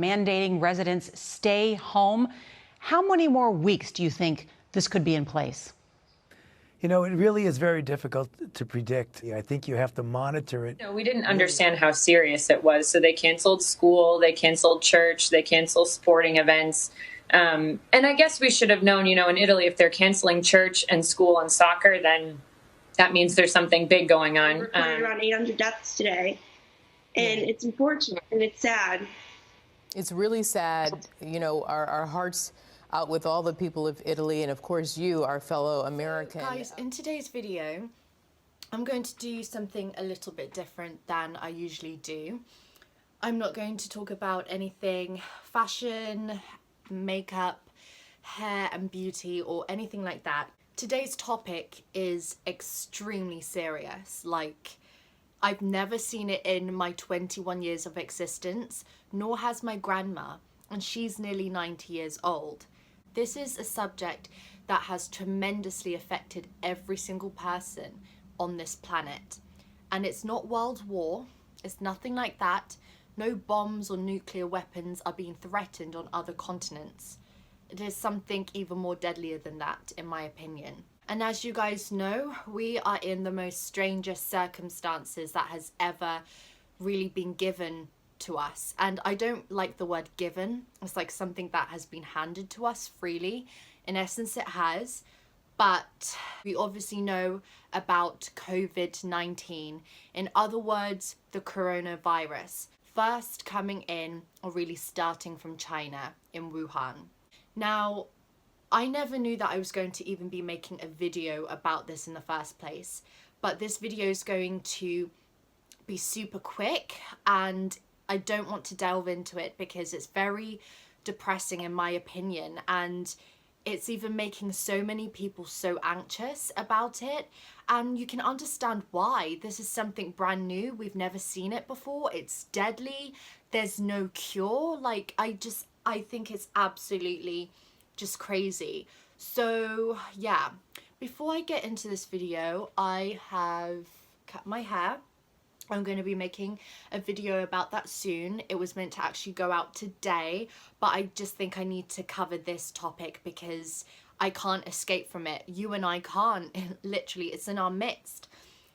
mandating residents stay home. How many more weeks do you think this could be in place? You know, it really is very difficult to predict. I think you have to monitor it. We didn't understand how serious it was. So they canceled school, they canceled church, they canceled sporting events. And I guess we should have known, in Italy, if they're canceling church and school and soccer, then that means there's something big going on. We reported around 800 deaths today. And it's unfortunate and it's sad. It's really sad. Our hearts out with all the people of Italy and, of course, you, our fellow American. Guys, in today's video, I'm going to do something a little bit different than I usually do. I'm not going to talk about anything fashion, makeup, hair and beauty or anything like that. Today's topic is extremely serious. Like, I've never seen it in my 21 years of existence, nor has my grandma, and she's nearly 90 years old. This is a subject that has tremendously affected every single person on this planet. And it's not World War, it's nothing like that. No bombs or nuclear weapons are being threatened on other continents. It is something even more deadlier than that, in my opinion. And as you guys know, we are in the most strangest circumstances that has ever really been given to us. And I don't like the word given. It's like something that has been handed to us freely. In essence, it has. But we obviously know about COVID-19. In other words, the coronavirus. First coming in, or really starting from China, in Wuhan. Now, I never knew that I was going to even be making a video about this in the first place. But this video is going to be super quick, and I don't want to delve into it because it's very depressing in my opinion, and it's even making so many people so anxious about it, and you can understand why. This is something brand new. We've never seen it before. It's deadly. There's no cure. Like, I think it's absolutely just crazy. So yeah, before I get into this video, I have cut my hair. I'm going to be making a video about that soon. It was meant to actually go out today, but I just think I need to cover this topic because I can't escape from it. You and I can't. Literally, it's in our midst.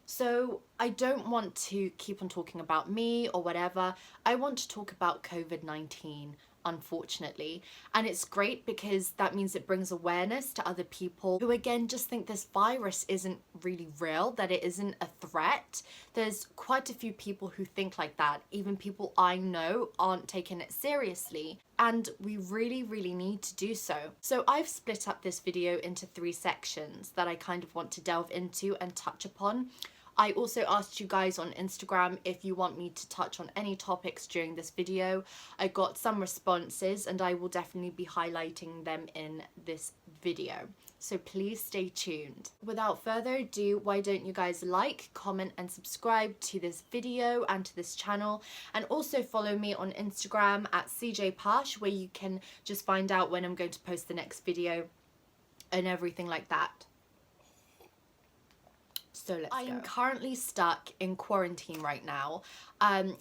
So I don't want to keep on talking about me or whatever. I want to talk about COVID-19. Unfortunately, and it's great because that means it brings awareness to other people who again just think this virus isn't really real, that it isn't a threat. There's quite a few people who think like that. Even people I know aren't taking it seriously, and we really need to do so. So I've split up this video into 3 sections that I kind of want to delve into and touch upon. I also asked you guys on Instagram if you want me to touch on any topics during this video. I got some responses and I will definitely be highlighting them in this video. So please stay tuned. Without further ado, why don't you guys like, comment and subscribe to this video and to this channel, and also follow me on Instagram at CJPash, where you can just find out when I'm going to post the next video and everything like that. So let's go. I am currently stuck in quarantine right now.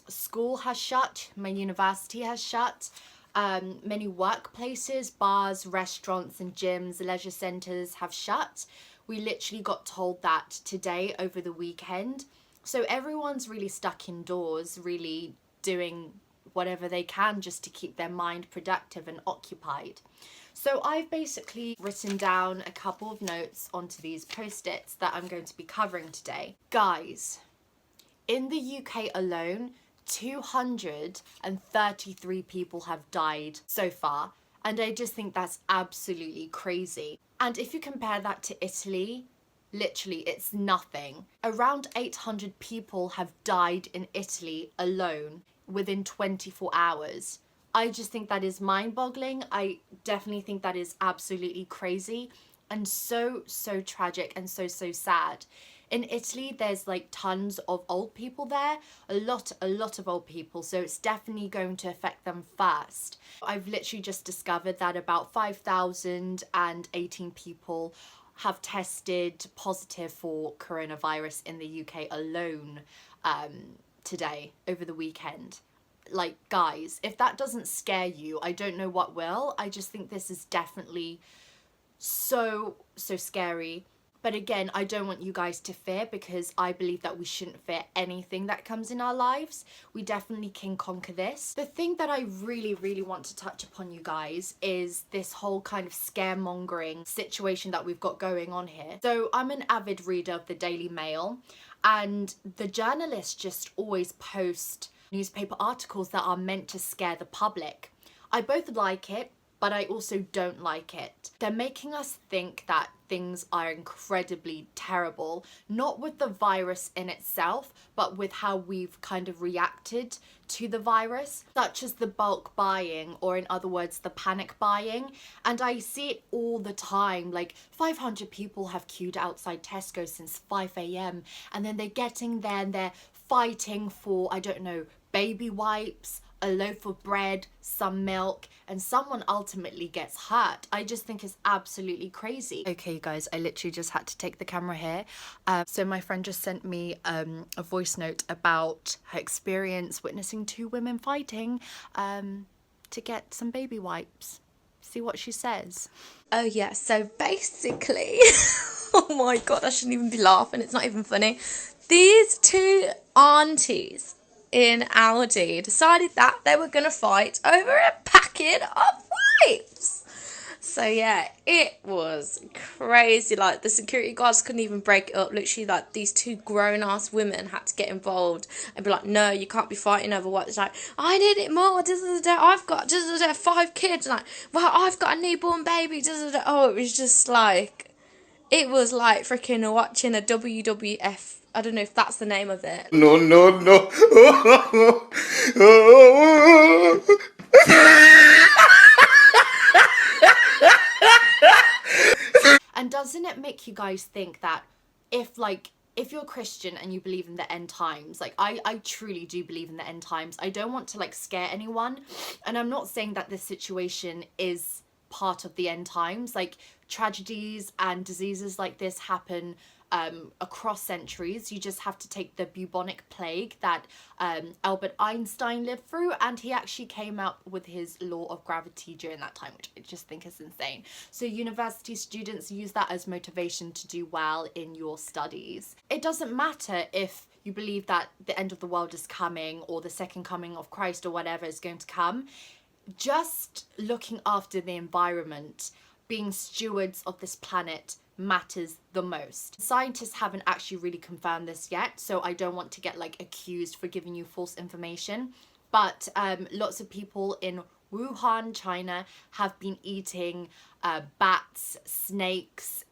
School has shut, my university has shut, many workplaces, bars, restaurants and gyms, leisure centres have shut. We literally got told that today over the weekend. So everyone's really stuck indoors, really doing whatever they can just to keep their mind productive and occupied. So I've basically written down a couple of notes onto these post-its that I'm going to be covering today. Guys, in the UK alone, 233 people have died so far, and I just think that's absolutely crazy. And if you compare that to Italy, literally it's nothing. Around 800 people have died in Italy alone within 24 hours. I just think that is mind-boggling. I definitely think that is absolutely crazy and so tragic and so sad. In Italy, there's like tons of old people there, a lot of old people, so it's definitely going to affect them first. I've literally just discovered that about 5,018 people have tested positive for coronavirus in the UK alone today, over the weekend. like, guys, if that doesn't scare you, I don't know what will. I just think this is definitely so scary. But again, I don't want you guys to fear, because I believe that we shouldn't fear anything that comes in our lives. We definitely can conquer this. The thing that I really want to touch upon, you guys, is this whole kind of scaremongering situation that we've got going on here. So I'm an avid reader of the Daily Mail, and the journalists just always post newspaper articles that are meant to scare the public. I both like it, but I also don't like it. They're making us think that things are incredibly terrible, not with the virus in itself, but with how we've kind of reacted to the virus, such as the bulk buying, or in other words, the panic buying. And I see it all the time, like 500 people have queued outside Tesco since 5 a.m. and then they're getting there and they're fighting for, I don't know, baby wipes, a loaf of bread, some milk, and someone ultimately gets hurt. I just think it's absolutely crazy. Okay, guys, I literally just had to take the camera here. So my friend just sent me a voice note about her experience witnessing 2 women fighting to get some baby wipes. See what she says. Oh yeah, so basically, oh my god, I shouldn't even be laughing, it's not even funny. These 2 aunties in Aldi decided that they were going to fight over a packet of wipes. So yeah, it was crazy. Like, the security guards couldn't even break it up. Literally, like, these 2 grown-ass women had to get involved and be like, no, you can't be fighting over what. It's like, I need it more, I've got 5 kids. Like, well, I've got a newborn baby. Oh, it was just like, it was like freaking watching a WWF. I don't know if that's the name of it. No. And doesn't it make you guys think that if you're Christian and you believe in the end times, like I truly do believe in the end times. I don't want to like scare anyone, and I'm not saying that this situation is part of the end times. Like, tragedies and diseases like this happen across centuries. You just have to take the bubonic plague that Albert Einstein lived through, and he actually came up with his law of gravity during that time, which I just think is insane. So university students use that as motivation to do well in your studies. It doesn't matter if you believe that the end of the world is coming, or the second coming of Christ, or whatever is going to come. Just looking after the environment, being stewards of this planet, matters the most. Scientists haven't actually really confirmed this yet, so I don't want to get like accused for giving you false information, but lots of people in Wuhan, China, have been eating bats, snakes,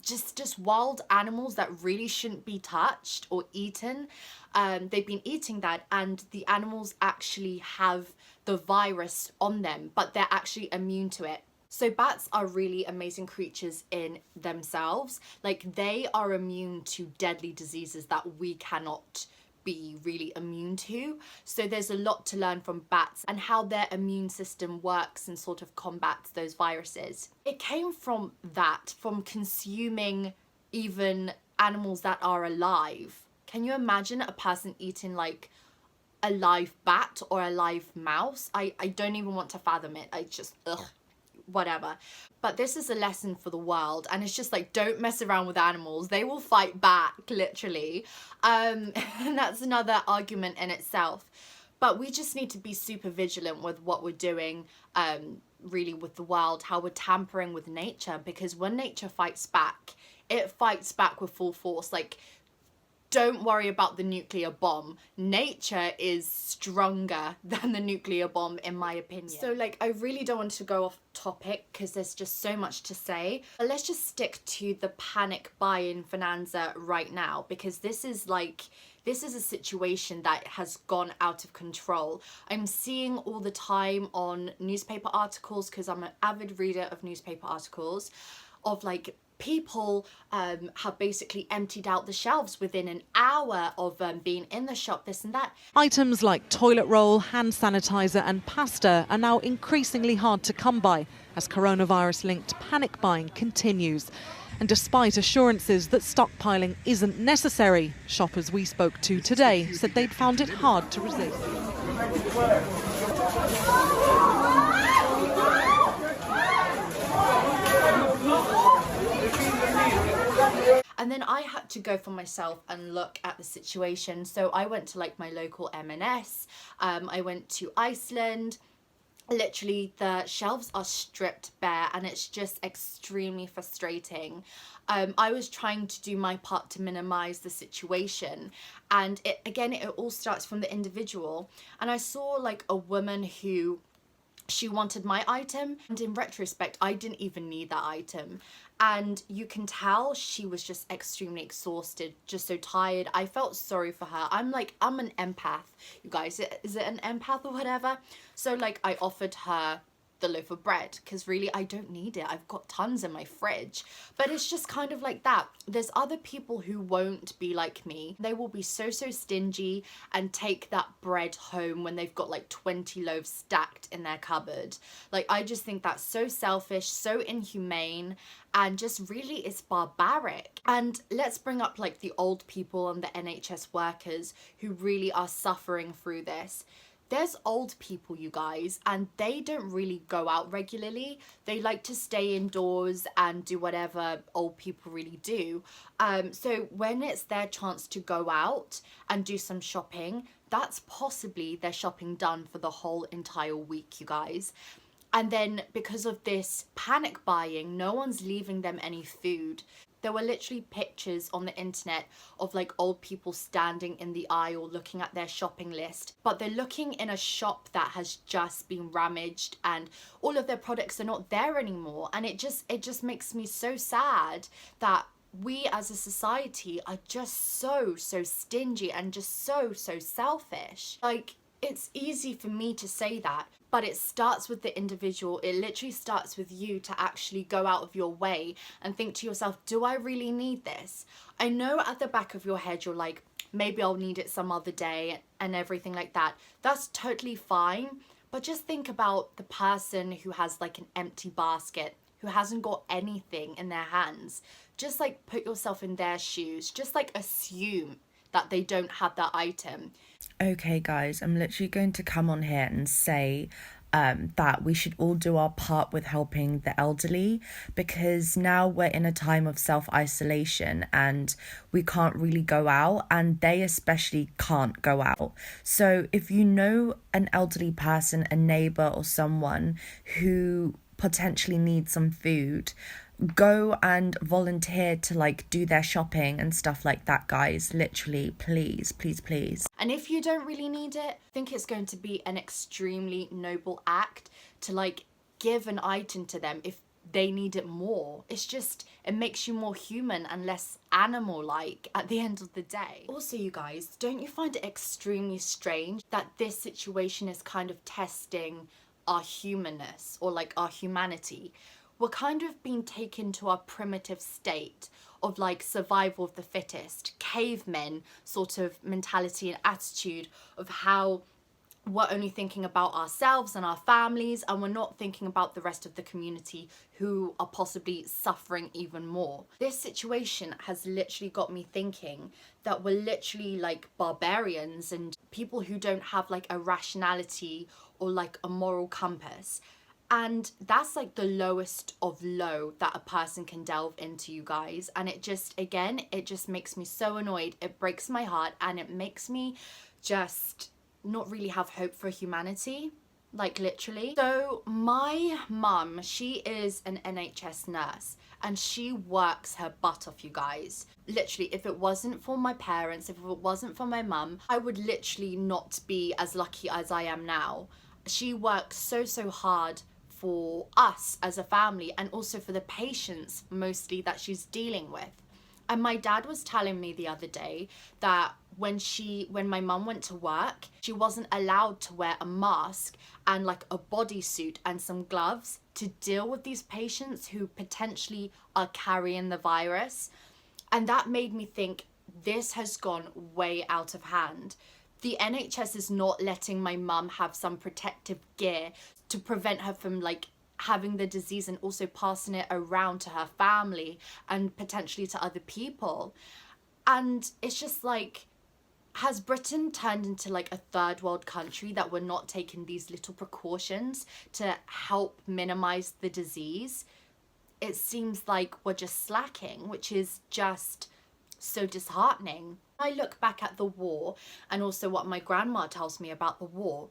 just wild animals that really shouldn't be touched or eaten. They've been eating that, and the animals actually have the virus on them, but they're actually immune to it. So bats are really amazing creatures in themselves. Like, they are immune to deadly diseases that we cannot be really immune to. So there's a lot to learn from bats and how their immune system works and sort of combats those viruses. It came from that, from consuming even animals that are alive. Can you imagine a person eating like a live bat or a live mouse? I don't even want to fathom it. I just, ugh. Whatever. But this is a lesson for the world, and it's just like, don't mess around with animals. They will fight back, literally. And that's another argument in itself. But we just need to be super vigilant with what we're doing, really, with the world, how we're tampering with nature, because when nature fights back, it fights back with full force. Like, don't worry about the nuclear bomb. Nature is stronger than the nuclear bomb, in my opinion. So, like, I really don't want to go off topic because there's just so much to say. But let's just stick to the panic buy-in bonanza right now, because this is a situation that has gone out of control. I'm seeing all the time on newspaper articles, because I'm an avid reader of newspaper articles, of like, people have basically emptied out the shelves within an hour of being in the shop, this and that. Items like toilet roll, hand sanitizer and pasta are now increasingly hard to come by as coronavirus-linked panic buying continues. And despite assurances that stockpiling isn't necessary, shoppers we spoke to today said they'd found it hard to resist. And then I had to go for myself and look at the situation. So I went to like my local M&S, I went to Iceland. Literally the shelves are stripped bare and it's just extremely frustrating. I was trying to do my part to minimize the situation, and it all starts from the individual. And I saw like a woman who she wanted my item, and in retrospect I didn't even need that item, and you can tell she was just extremely exhausted, just so tired. I felt sorry for her. I'm an empath, you guys. Is it an empath or whatever? So like I offered her the loaf of bread because really I don't need it. I've got tons in my fridge. But it's just kind of like that. There's other people who won't be like me. They will be so stingy and take that bread home when they've got like 20 loaves stacked in their cupboard. Like, I just think that's so selfish, so inhumane, and just really it's barbaric. And let's bring up like the old people and the NHS workers who really are suffering through this. There's old people, you guys, and they don't really go out regularly. They like to stay indoors and do whatever old people really do. So when it's their chance to go out and do some shopping, that's possibly their shopping done for the whole entire week, you guys. And then because of this panic buying, no one's leaving them any food. There were literally pictures on the internet of like old people standing in the aisle looking at their shopping list, but they're looking in a shop that has just been ramaged and all of their products are not there anymore. And it just makes me so sad that we as a society are just so stingy and just so selfish. Like, it's easy for me to say that, but it starts with the individual. It literally starts with you to actually go out of your way and think to yourself, do I really need this? I know at the back of your head you're like, maybe I'll need it some other day and everything like that. That's totally fine, but just think about the person who has like an empty basket, who hasn't got anything in their hands. Just like put yourself in their shoes. Just like assume that they don't have that item. Okay guys, I'm literally going to come on here and say that we should all do our part with helping the elderly, because now we're in a time of self-isolation and we can't really go out, and they especially can't go out. So if you know an elderly person, a neighbour or someone who potentially needs some food, go and volunteer to like do their shopping and stuff like that, guys. Literally, please. And if you don't really need it, I think it's going to be an extremely noble act to like give an item to them if they need it more. It's just, it makes you more human and less animal-like at the end of the day. Also, you guys, don't you find it extremely strange that this situation is kind of testing our humanness or like our humanity? We're kind of being taken to our primitive state of like survival of the fittest, cavemen sort of mentality and attitude of how we're only thinking about ourselves and our families, and we're not thinking about the rest of the community who are possibly suffering even more. This situation has literally got me thinking that we're literally like barbarians and people who don't have like a rationality or like a moral compass. And that's like the lowest of low that a person can delve into, you guys. And it just, again, it just makes me so annoyed. It breaks my heart and it makes me just not really have hope for humanity, like literally. So my mum, she is an NHS nurse and she works her butt off, you guys. Literally, if it wasn't for my parents, if it wasn't for my mum, I would literally not be as lucky as I am now. She works so hard for us as a family and also for the patients mostly that she's dealing with. And my dad was telling me the other day that when my mum went to work, she wasn't allowed to wear a mask and like a bodysuit and some gloves to deal with these patients who potentially are carrying the virus. And that made me think, this has gone way out of hand. The NHS is not letting my mum have some protective gear to prevent her from like having the disease and also passing it around to her family and potentially to other people. And it's just like, Has Britain turned into like a third world country that we're not taking these little precautions to help minimize the disease? It seems like we're just slacking, which is just so disheartening. I look back at the war and also what my grandma tells me about the war.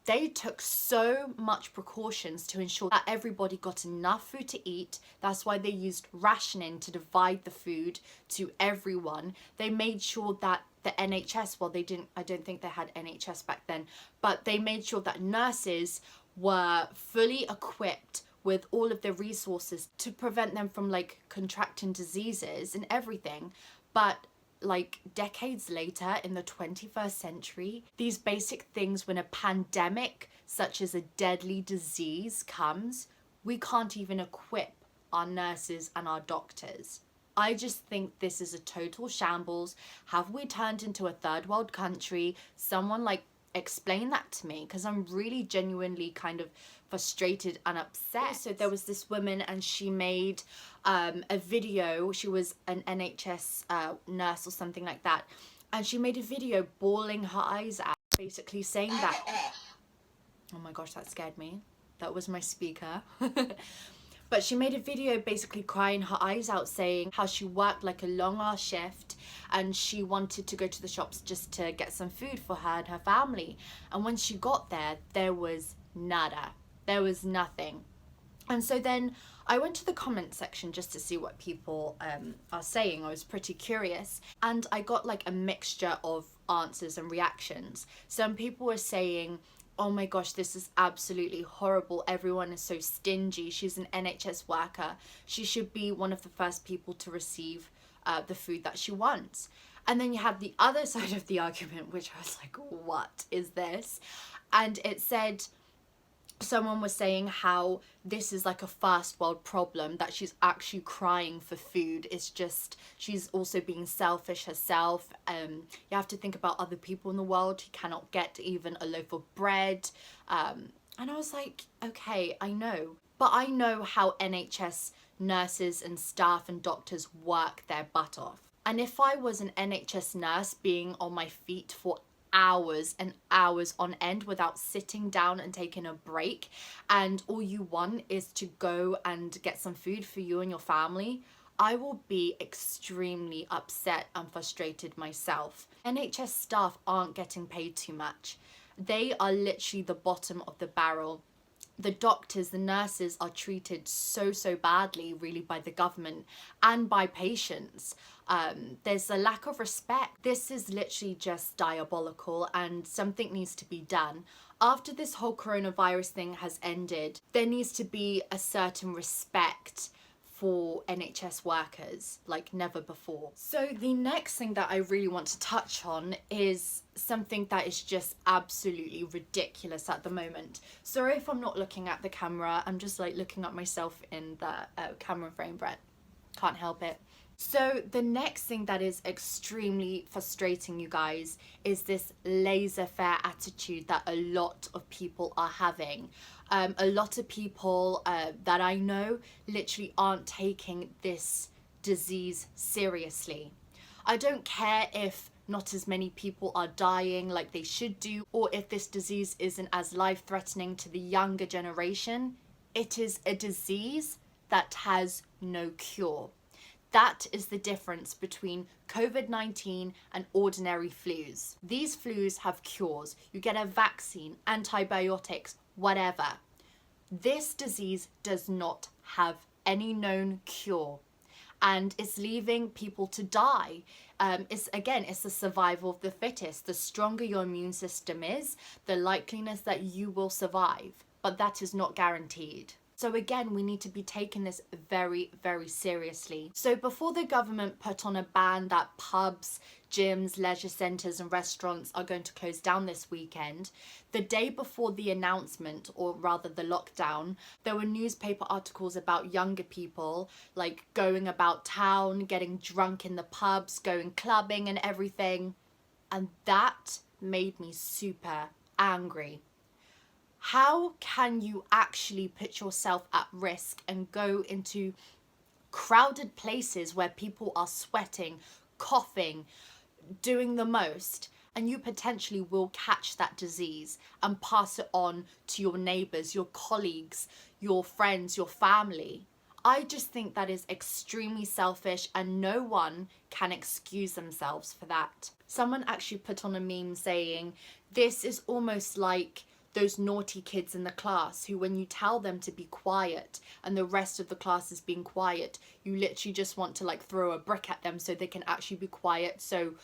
They took so much precautions to ensure that everybody got enough food to eat. That's why they used rationing to divide the food to everyone. They made sure that the NHS, well, they didn't, I don't think they had NHS back then, but they made sure that nurses were fully equipped with all of the resources to prevent them from like contracting diseases and everything. But like decades later in the 21st century, these basic things, when a pandemic such as a deadly disease comes, we can't even equip our nurses and our doctors. I just think this is a total shambles. Have we turned into a third world country? Someone like explain that to me, because I'm really genuinely kind of frustrated and upset. So there was this woman and she made a video. She was an NHS nurse or something like that, and she made a video bawling her eyes out, basically saying that, oh my gosh, that scared me. That was my speaker. But she made a video basically crying her eyes out, saying how she worked like a long-ass shift and she wanted to go to the shops just to get some food for her and her family. And when she got there, there was nada. There was nothing. And so then I went to the comment section just to see what people are saying. I was pretty curious. And I got like a mixture of answers and reactions. Some people were saying, oh my gosh, this is absolutely horrible. Everyone is so stingy. She's an NHS worker. She should be one of the first people to receive the food that she wants. And then you have the other side of the argument, which I was like, what is this? And it said, someone was saying how this is like a first world problem, that she's actually crying for food. It's just, she's also being selfish herself. You have to think about other people in the world who cannot get even a loaf of bread. And I was like, okay, I know. But I know how NHS nurses and staff and doctors work their butt off. And if I was an NHS nurse being on my feet for hours and hours on end without sitting down and taking a break, and all you want is to go and get some food for you and your family, I will be extremely upset and frustrated myself. NHS staff aren't getting paid too much. They are literally the bottom of the barrel. The doctors, the nurses are treated so badly really by the government and by patients. There's a lack of respect. This is literally just diabolical and something needs to be done. After this whole coronavirus thing has ended, there needs to be a certain respect for NHS workers like never before. So the next thing that I really want to touch on is something that is just absolutely ridiculous at the moment. Sorry if I'm not looking at the camera, I'm just like looking at myself in the camera frame, Brett. Can't help it. So the next thing that is extremely frustrating, you guys, is this laissez-faire attitude that a lot of people are having. A lot of people that I know literally aren't taking this disease seriously. I don't care if not as many people are dying like they should do, or if this disease isn't as life-threatening to the younger generation. It is a disease that has no cure. That is the difference between COVID-19 and ordinary flus. These flus have cures. You get a vaccine, antibiotics, whatever. This disease does not have any known cure, and it's leaving people to die. It's the survival of the fittest. The stronger your immune system is, the likeliness that you will survive, but that is not guaranteed. So again, we need to be taking this very seriously. So before the government put on a ban that pubs, gyms, leisure centres and restaurants are going to close down this weekend, the day before the announcement, or rather the lockdown, there were newspaper articles about younger people like going about town, getting drunk in the pubs, going clubbing and everything. And that made me super angry. How can you actually put yourself at risk and go into crowded places where people are sweating, coughing, doing the most, and you potentially will catch that disease and pass it on to your neighbors, your colleagues, your friends, your family. I just think that is extremely selfish, and no one can excuse themselves for that. Someone actually put on a meme saying, this is almost like those naughty kids in the class who, when you tell them to be quiet and the rest of the class is being quiet, you literally just want to like throw a brick at them so they can actually be quiet, so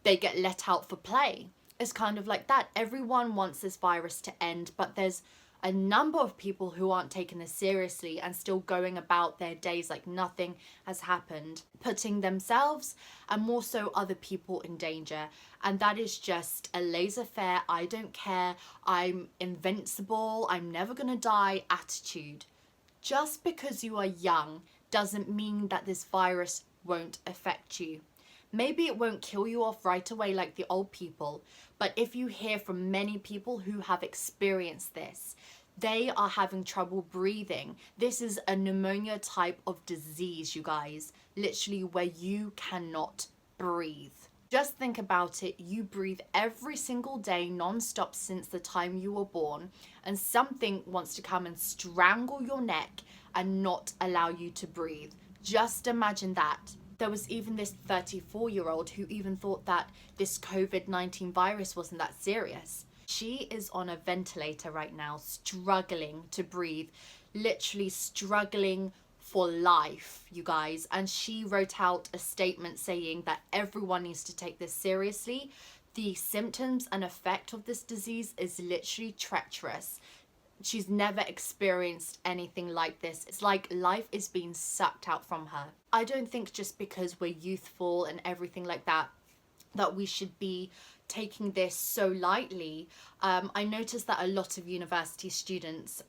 they get let out for play. It's kind of like that. Everyone wants this virus to end, but there's a number of people who aren't taking this seriously and still going about their days like nothing has happened, putting themselves and more so other people in danger. And that is just a laissez-faire, I don't care, I'm invincible, I'm never gonna die attitude. Just because you are young doesn't mean that this virus won't affect you. Maybe it won't kill you off right away like the old people, but if you hear from many people who have experienced this, they are having trouble breathing. This is a pneumonia type of disease, you guys, literally where you cannot breathe. Just think about it, you breathe every single day non-stop since the time you were born, and something wants to come and strangle your neck and not allow you to breathe. Just imagine that. There was even this 34-year-old who even thought that this COVID-19 virus wasn't that serious. She is on a ventilator right now, struggling to breathe, literally struggling for life, you guys. And she wrote out a statement saying that everyone needs to take this seriously. The symptoms and effect of this disease is literally treacherous. She's never experienced anything like this. It's like life is being sucked out from her. I don't think just because we're youthful and everything like that, that we should be taking this so lightly. I noticed that a lot of university students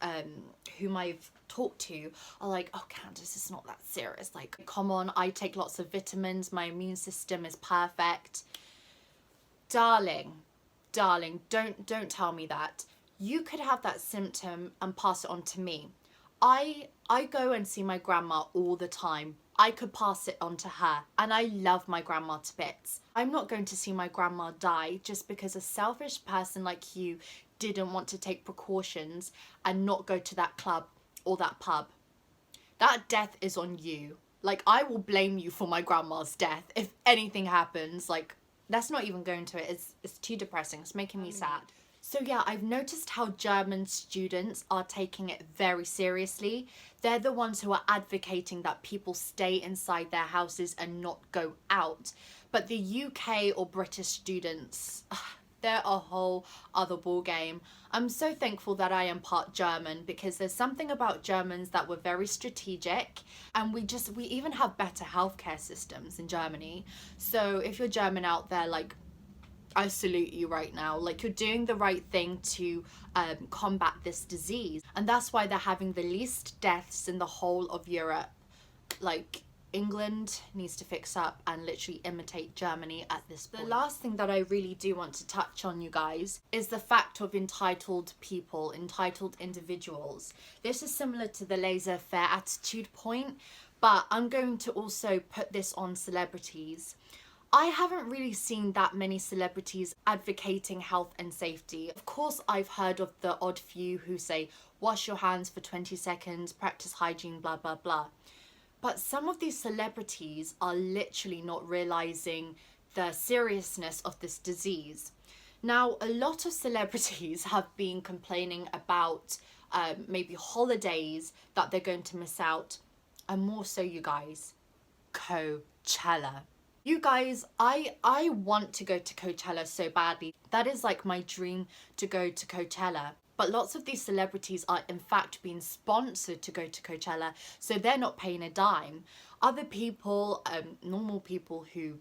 whom I've talked to are like, oh Candice, it's not that serious. Like, come on, I take lots of vitamins, my immune system is perfect. Darling, don't tell me that. You could have that symptom and pass it on to me. I go and see my grandma all the time. I could pass it on to her, and I love my grandma to bits. I'm not going to see my grandma die just because a selfish person like you didn't want to take precautions and not go to that club or that pub. That death is on you. Like, I will blame you for my grandma's death if anything happens. Like, let's not even go into it. It's too depressing. It's making me sad. So yeah, I've noticed how German students are taking it very seriously. They're the ones who are advocating that people stay inside their houses and not go out. But the UK or British students, they're a whole other ball game. I'm so thankful that I am part German, because there's something about Germans that were very strategic, and we even have better healthcare systems in Germany. So if you're German out there, like, I salute you right now. Like, you're doing the right thing to combat this disease. And that's why they're having the least deaths in the whole of Europe. Like, England needs to fix up and literally imitate Germany at this point. The last thing that I really do want to touch on, you guys, is the fact of entitled people, entitled individuals. This is similar to the laissez-faire attitude point, but I'm going to also put this on celebrities. I haven't really seen that many celebrities advocating health and safety. Of course, I've heard of the odd few who say, wash your hands for 20 seconds, practice hygiene, blah, blah, blah. But some of these celebrities are literally not realizing the seriousness of this disease. Now, a lot of celebrities have been complaining about maybe holidays that they're going to miss out. And more so, you guys, Coachella. You guys, I want to go to Coachella so badly. That is like my dream, to go to Coachella. But lots of these celebrities are in fact being sponsored to go to Coachella, so they're not paying a dime. Other people, normal people who,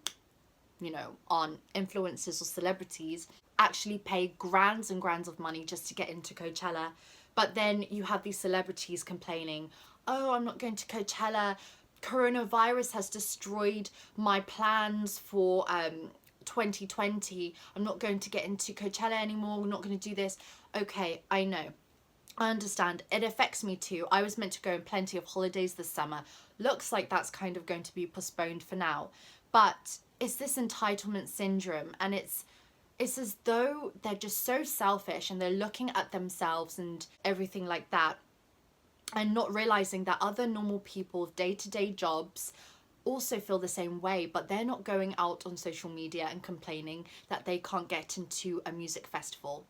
you know, aren't influencers or celebrities, actually pay grands and grands of money just to get into Coachella. But then you have these celebrities complaining, oh, I'm not going to Coachella. Coronavirus has destroyed my plans for 2020. I'm not going to get into Coachella anymore. We're not going to do this. Okay, I know. I understand. It affects me too. I was meant to go on plenty of holidays this summer. Looks like that's kind of going to be postponed for now. But it's this entitlement syndrome, and it's It's as though they're just so selfish and they're looking at themselves and everything like that, and not realizing that other normal people with day-to-day jobs also feel the same way, but they're not going out on social media and complaining that they can't get into a music festival.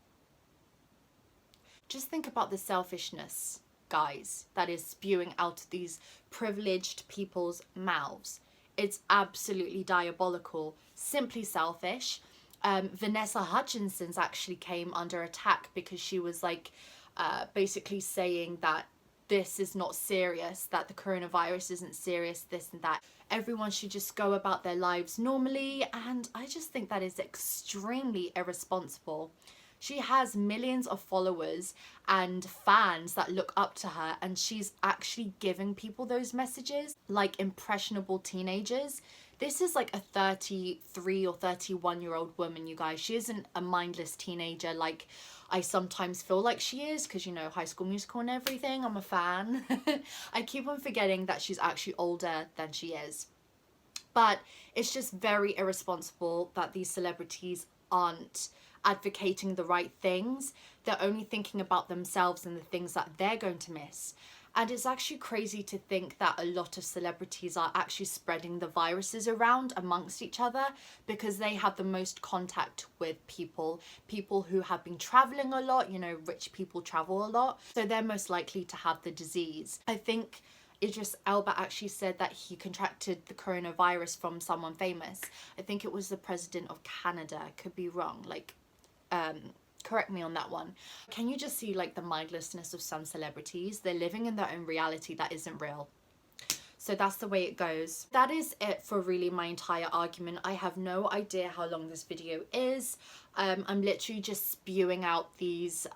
Just think about the selfishness, guys, that is spewing out of these privileged people's mouths. It's absolutely diabolical, simply selfish. Vanessa Hutchinson's actually came under attack because she was like basically saying that this is not serious, that the coronavirus isn't serious, this and that. Everyone should just go about their lives normally, and I just think that is extremely irresponsible. She has millions of followers and fans that look up to her, and she's actually giving people those messages like impressionable teenagers. This is like a 33 or 31-year-old woman, you guys. She isn't a mindless teenager like I sometimes feel like she is, because, you know, High School Musical and everything. I'm a fan. I keep on forgetting that she's actually older than she is. But it's just very irresponsible that these celebrities aren't advocating the right things. They're only thinking about themselves and the things that they're going to miss. And it's actually crazy to think that a lot of celebrities are actually spreading the viruses around amongst each other because they have the most contact with people who have been traveling a lot. You know, rich people travel a lot, so they're most likely to have the disease. I think Idris Elba actually said that he contracted the coronavirus from someone famous. I think it was the president of Canada. I could be wrong. Like, correct me on that one. Can you just see like the mindlessness of some celebrities? They're living in their own reality that isn't real. So that's the way it goes. That is it for really my entire argument. I have no idea how long this video is. I'm literally just spewing out these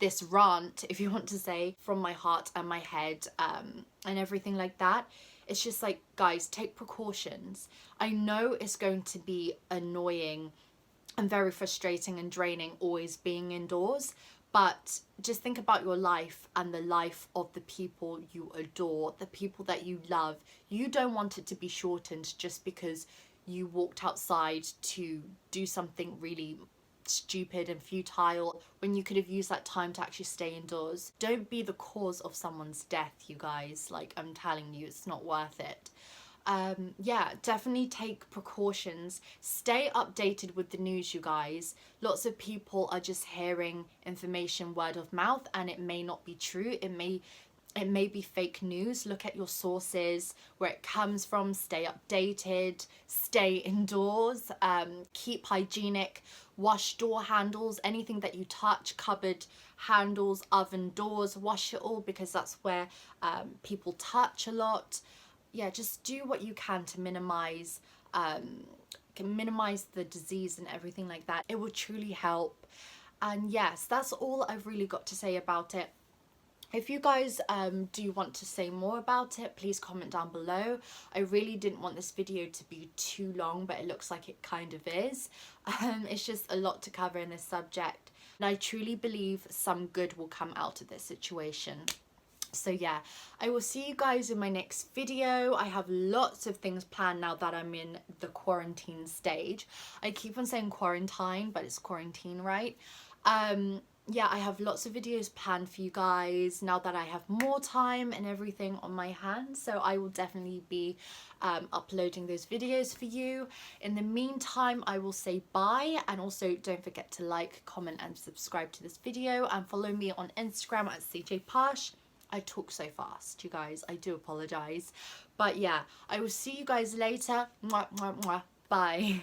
this rant, if you want to say, from my heart and my head, and everything like that. It's just like, guys, take precautions. I know it's going to be annoying and very frustrating and draining always being indoors, but just think about your life and the life of the people you adore, the people that you love. You don't want it to be shortened just because you walked outside to do something really stupid and futile when you could have used that time to actually stay indoors. Don't be the cause of someone's death, you guys. Like, I'm telling you, it's not worth it. Yeah, definitely take precautions. Stay updated with the news, you guys. Lots of people are just hearing information word of mouth, and it may not be true. It may be fake news. Look at your sources, where it comes from. Stay updated, stay indoors, keep hygienic, wash door handles, anything that you touch, cupboard handles, oven doors, wash it all, because that's where people touch a lot. Yeah, just do what you can to minimize the disease and everything like that. It will truly help. And yes, that's all I've really got to say about it. If you guys do want to say more about it, please comment down below. I really didn't want this video to be too long, but it looks like it kind of is. It's just a lot to cover in this subject. And I truly believe some good will come out of this situation. So yeah, I will see you guys in my next video. I have lots of things planned now that I'm in the quarantine stage. I keep on saying quarantine, but it's quarantine, right? Yeah, I have lots of videos planned for you guys now that I have more time and everything on my hands. So I will definitely be uploading those videos for you. In the meantime, I will say bye, and also don't forget to like, comment and subscribe to this video, and follow me on Instagram at CJ Pash. I talk so fast, you guys. I do apologize. But yeah, I will see you guys later. Mwah, mwah, mwah. Bye.